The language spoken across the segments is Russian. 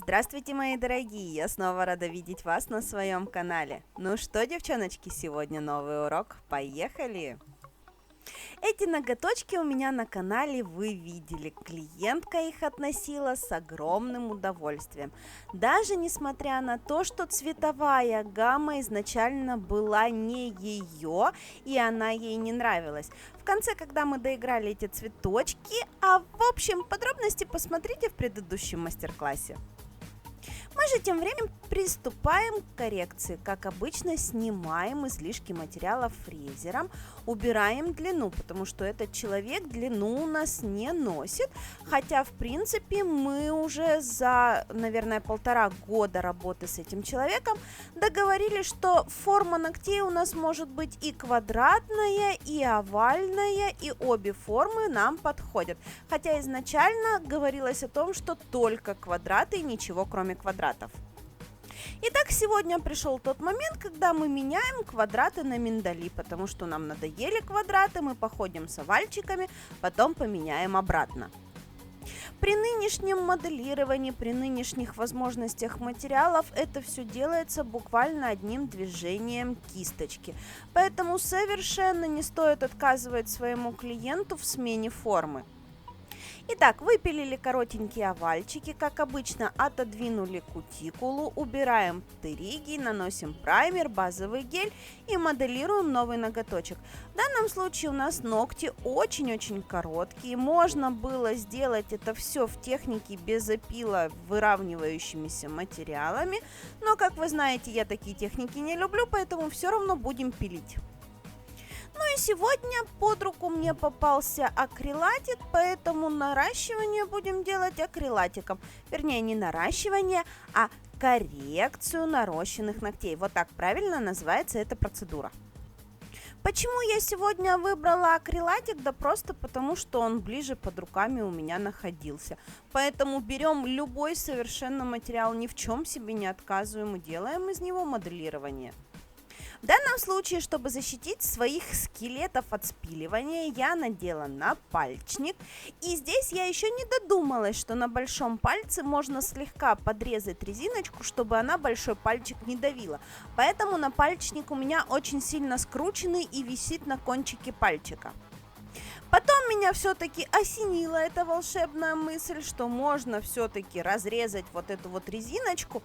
Здравствуйте, мои дорогие! Я снова рада видеть вас на своем канале. Ну что, девчоночки, сегодня новый урок. Поехали! Эти ноготочки у меня на канале вы видели. Клиентка их относила с огромным удовольствием. Даже несмотря на то, что цветовая гамма изначально была не ее, и она ей не нравилась. В конце, когда мы доиграли эти цветочки, в общем, подробности посмотрите в предыдущем мастер-классе. Мы же тем временем приступаем к коррекции. Как обычно, снимаем излишки материала фрезером, убираем длину, потому что этот человек длину у нас не носит, хотя, в принципе, мы уже за, наверное, 1,5 года работы с этим человеком договорились, что форма ногтей у нас может быть и квадратная, и овальная, и обе формы нам подходят. Хотя изначально говорилось о том, что только квадраты и ничего кроме квадратов. Итак, сегодня пришел тот момент, когда мы меняем квадраты на миндали, потому что нам надоели квадраты, мы походим с овальчиками, потом поменяем обратно. При нынешнем моделировании, при нынешних возможностях материалов это все делается буквально одним движением кисточки. Поэтому совершенно не стоит отказывать своему клиенту в смене формы. Итак, выпилили коротенькие овальчики, как обычно, отодвинули кутикулу, убираем птыриги, наносим праймер, базовый гель и моделируем новый ноготочек. В данном случае у нас ногти очень-очень короткие, можно было сделать это все в технике безопила выравнивающимися материалами, но, как вы знаете, я такие техники не люблю, поэтому все равно будем пилить. Ну и сегодня под руку мне попался акрилатик, поэтому наращивание будем делать акрилатиком. Вернее, не наращивание, а коррекцию нарощенных ногтей. Вот так правильно называется эта процедура. Почему я сегодня выбрала акрилатик? Да просто потому, что он ближе под руками у меня находился. Поэтому берем любой совершенно материал, ни в чем себе не отказываем и делаем из него моделирование. В данном случае, чтобы защитить своих скелетов от спиливания, я надела напальчник. И здесь я еще не додумалась, что на большом пальце можно слегка подрезать резиночку, чтобы она большой пальчик не давила. Поэтому напальчник у меня очень сильно скрученный и висит на кончике пальчика. Потом меня все-таки осенила эта волшебная мысль, что можно все-таки разрезать вот эту вот резиночку,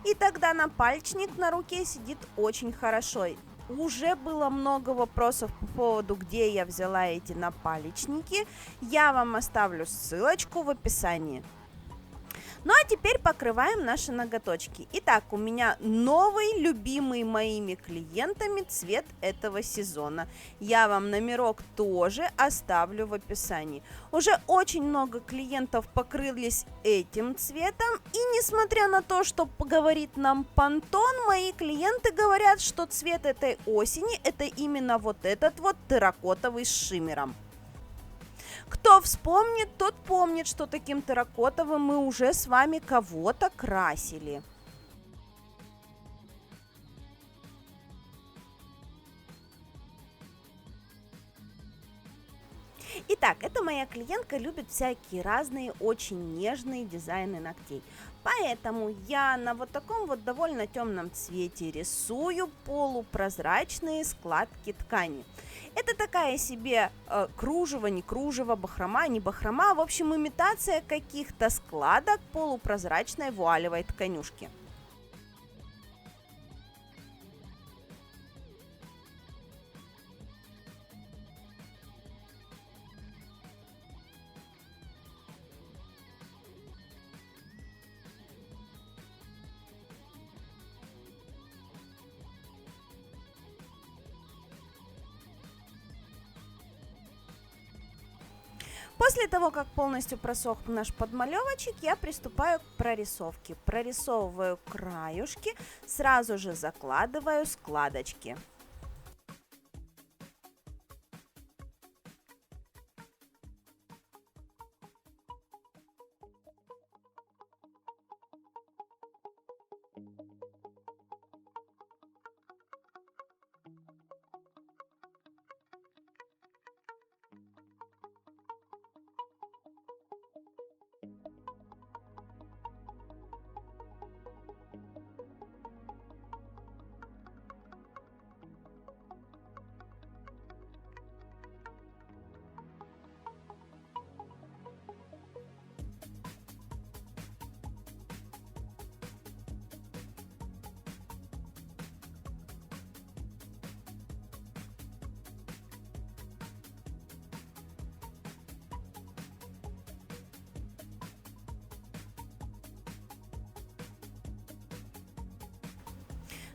и тогда напальчник на руке сидит очень хорошо. Уже было много вопросов по поводу, где я взяла эти напалечники. Я вам оставлю ссылочку в описании. Ну а теперь покрываем наши ноготочки. Итак, у меня новый, любимый моими клиентами цвет этого сезона. Я вам номерок тоже оставлю в описании. Уже очень много клиентов покрылись этим цветом. И несмотря на то, что говорит нам Pantone, мои клиенты говорят, что цвет этой осени это именно вот этот вот терракотовый с шиммером. Кто вспомнит, тот помнит, что таким терракотовым мы уже с вами кого-то красили. Итак, эта моя клиентка любит всякие разные, очень нежные дизайны ногтей. Поэтому я на вот таком вот довольно темном цвете рисую полупрозрачные складки ткани. Это такая себе кружево, не кружево, бахрома, не бахрома, в общем, имитация каких-то складок полупрозрачной вуалевой тканюшки. После того, как полностью просох наш подмалевочек, я приступаю к прорисовке. Прорисовываю краюшки, сразу же закладываю складочки.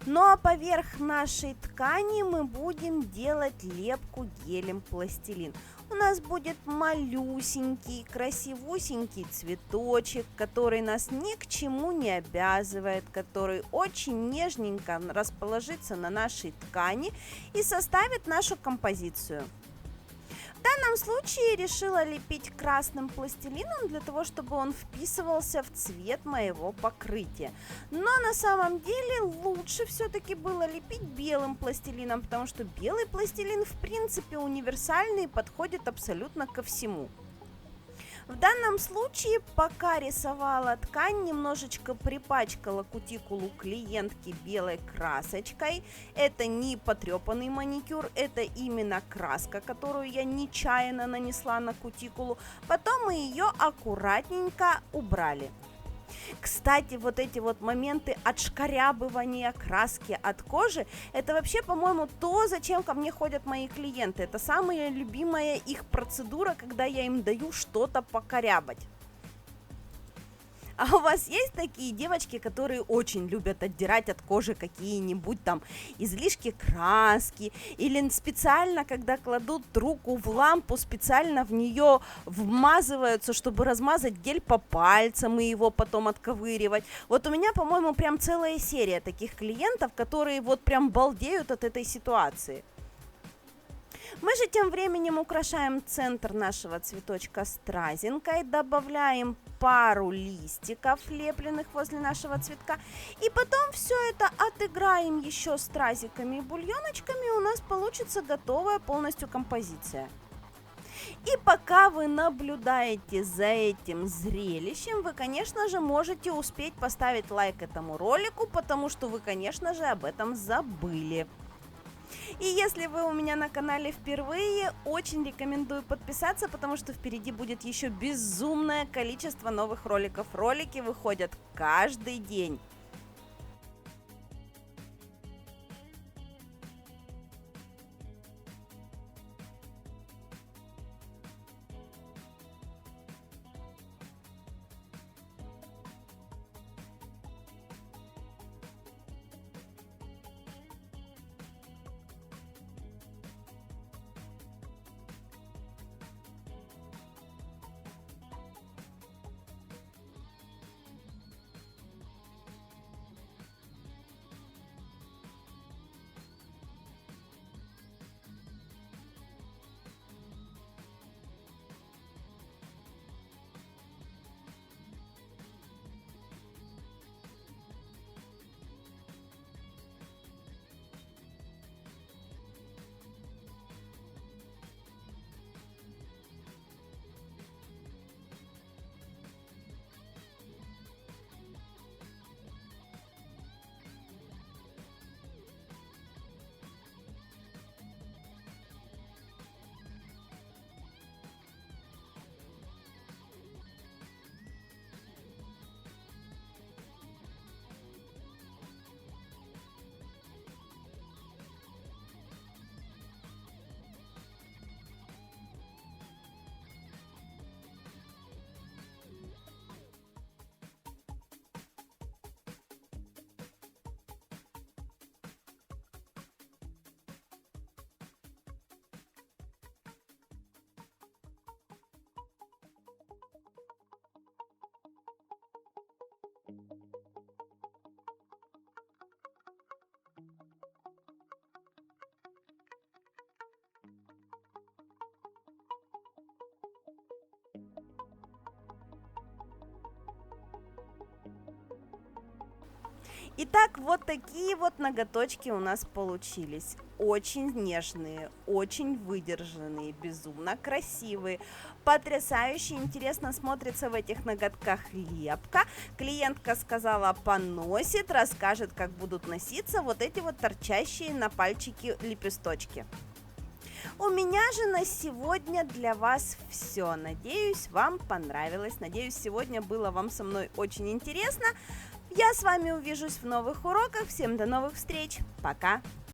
Ну а поверх нашей ткани мы будем делать лепку гелем пластилин. У нас будет малюсенький, красивусенький цветочек, который нас ни к чему не обязывает, который очень нежненько расположится на нашей ткани и составит нашу композицию. В данном случае решила лепить красным пластилином для того, чтобы он вписывался в цвет моего покрытия. Но на самом деле лучше все-таки было лепить белым пластилином, потому что белый пластилин в принципе универсальный и подходит абсолютно ко всему. В данном случае, пока рисовала ткань, немножечко припачкала кутикулу клиентки белой красочкой. Это не потрепанный маникюр, это именно краска, которую я нечаянно нанесла на кутикулу. Потом мы ее аккуратненько убрали. Кстати, вот эти вот моменты отшкарябывания краски от кожи, это вообще, по-моему, то, зачем ко мне ходят мои клиенты. Это самая любимая их процедура, когда я им даю что-то покорябать. А у вас есть такие девочки, которые очень любят отдирать от кожи какие-нибудь там излишки краски, или специально, когда кладут руку в лампу, специально в нее вмазываются, чтобы размазать гель по пальцам и его потом отковыривать? Вот у меня, по-моему, прям целая серия таких клиентов, которые вот прям балдеют от этой ситуации. Мы же тем временем украшаем центр нашего цветочка стразинкой, добавляем пару листиков, лепленных возле нашего цветка, и потом все это отыграем еще стразиками и бульоночками, и у нас получится готовая полностью композиция. И пока вы наблюдаете за этим зрелищем, вы, конечно же, можете успеть поставить лайк этому ролику, потому что вы, конечно же, об этом забыли. И если вы у меня на канале впервые, очень рекомендую подписаться, потому что впереди будет еще безумное количество новых роликов. Ролики выходят каждый день. Итак, вот такие вот ноготочки у нас получились. Очень нежные, очень выдержанные, безумно красивые, потрясающе интересно смотрится в этих ноготках лепка. Клиентка сказала, поносит, расскажет, как будут носиться вот эти вот торчащие на пальчике лепесточки. У меня же на сегодня для вас все. Надеюсь, вам понравилось. Надеюсь, сегодня было вам со мной очень интересно. Я с вами увижусь в новых уроках. Всем до новых встреч. Пока!